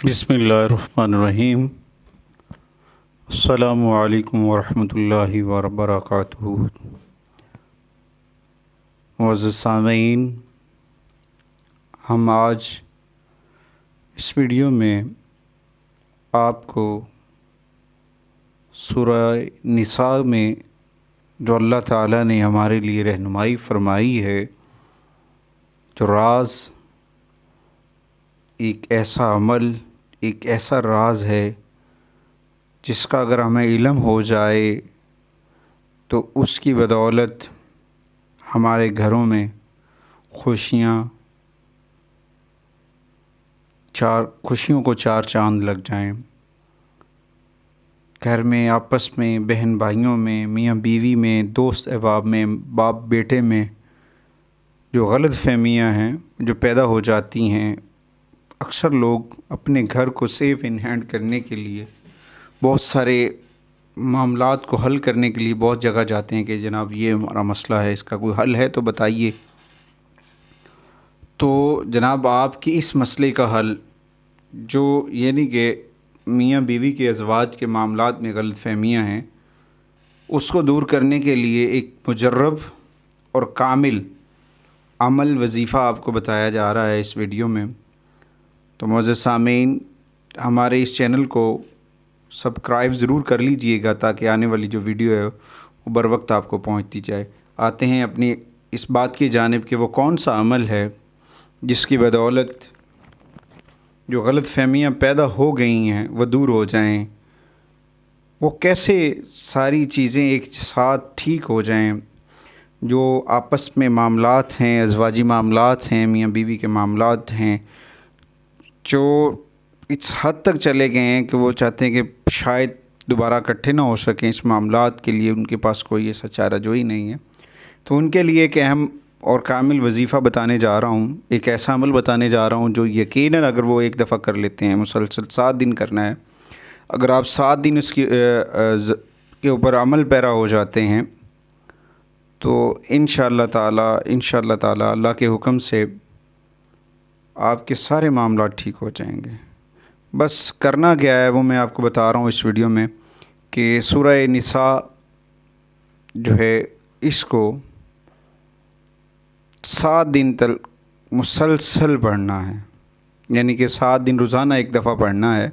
बिस्मिल्लाहिर्रहमानिर्रहीम। अस्सलामु अलैकुम वरहमतुल्लाहि वबरकातुहू। मुअज़्ज़िज़ सामीईन, हम आज इस वीडियो में आपको सूरह निसा में जो अल्लाह ताला ने हमारे लिए रहनुमाई फ़रमाई है, जो राज एक ऐसा अमल, एक ऐसा राज है जिसका अगर हमें इल्म हो जाए तो उसकी बदौलत हमारे घरों में खुशियों को चार चांद लग जाएं। घर में, आपस में, बहन भाइयों में, मियाँ बीवी में, दोस्त अहबाब में, बाप बेटे में जो गलत फहमियाँ हैं जो पैदा हो जाती हैं, अक्सर लोग अपने घर को सेफ़ इन हैंड करने के लिए, बहुत सारे मामलात को हल करने के लिए बहुत जगह जाते हैं कि जनाब ये हमारा मसला है, इसका कोई हल है तो बताइए। तो जनाब आपकी इस मसले का हल, जो यानी कि मियाँ बीवी के अज़वाज के मामलात में गलत फहमियाँ हैं, उसको दूर करने के लिए एक मुजर्रब और कामिल अमल वजीफ़ा आपको बताया जा रहा है इस वीडियो में। तो मुअज़्ज़िज़ सामीईन, हमारे इस चैनल को सब्सक्राइब ज़रूर कर लीजिएगा ताकि आने वाली जो वीडियो है वो बर वक्त आपको पहुंचती जाए। आते हैं अपनी इस बात की जानिब कि वो कौन सा अमल है जिसकी बदौलत जो गलत फहमियाँ पैदा हो गई हैं वो दूर हो जाएं। वो कैसे सारी चीज़ें एक साथ ठीक हो जाएं। जो आपस में मामलात हैं, अज़वाजी मामलात हैं, मियाँ बीवी के मामलात हैं, जो इस हद तक चले गए हैं कि वो चाहते हैं कि शायद दोबारा इकट्ठे ना हो सकें, इस मामलात के लिए उनके पास कोई ऐसा चारा जो ही नहीं है। तो उनके लिए एक अहम और कामिल वजीफ़ा बताने जा रहा हूँ, एक ऐसा अमल बताने जा रहा हूँ जो यकीनन अगर वो एक दफ़ा कर लेते हैं, मुसलसल 7 दिन करना है, अगर आप 7 दिन उसकी के ऊपर अमल पैरा हो जाते हैं तो इंशाअल्लाह ताला अल्लाह के हुक्म से आपके सारे मामला ठीक हो जाएंगे। बस करना क्या है वो मैं आपको बता रहा हूँ इस वीडियो में कि सूरह निसा जो है इसको 7 दिन तक मुसलसल पढ़ना है, यानी कि 7 दिन रोज़ाना एक दफ़ा पढ़ना है।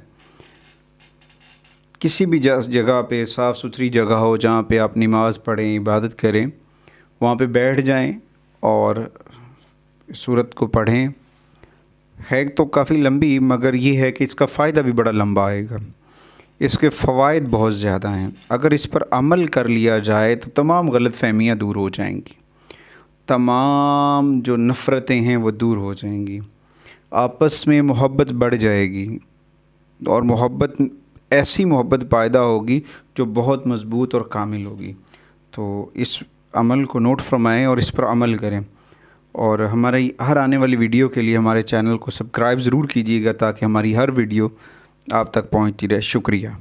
किसी भी जगह पे साफ़ सुथरी जगह हो जहाँ पे आप नमाज़ पढ़ें, इबादत करें, वहाँ पे बैठ जाएं और सूरत को पढ़ें। है तो काफ़ी लंबी, मगर ये है कि इसका फ़ायदा भी बड़ा लंबा आएगा, इसके फ़वाइद बहुत ज़्यादा हैं। अगर इस पर अमल कर लिया जाए तो तमाम गलत फहमियाँ दूर हो जाएंगी, तमाम जो नफ़रतें हैं वो दूर हो जाएंगी, आपस में मोहब्बत बढ़ जाएगी और ऐसी मोहब्बत पैदा होगी जो बहुत मज़बूत और कामिल होगी। तो इस अमल को नोट फरमाएँ और इस पर अमल करें। और हमारी हर आने वाली वीडियो के लिए हमारे चैनल को सब्सक्राइब ज़रूर कीजिएगा ताकि हमारी हर वीडियो आप तक पहुंचती रहे। शुक्रिया।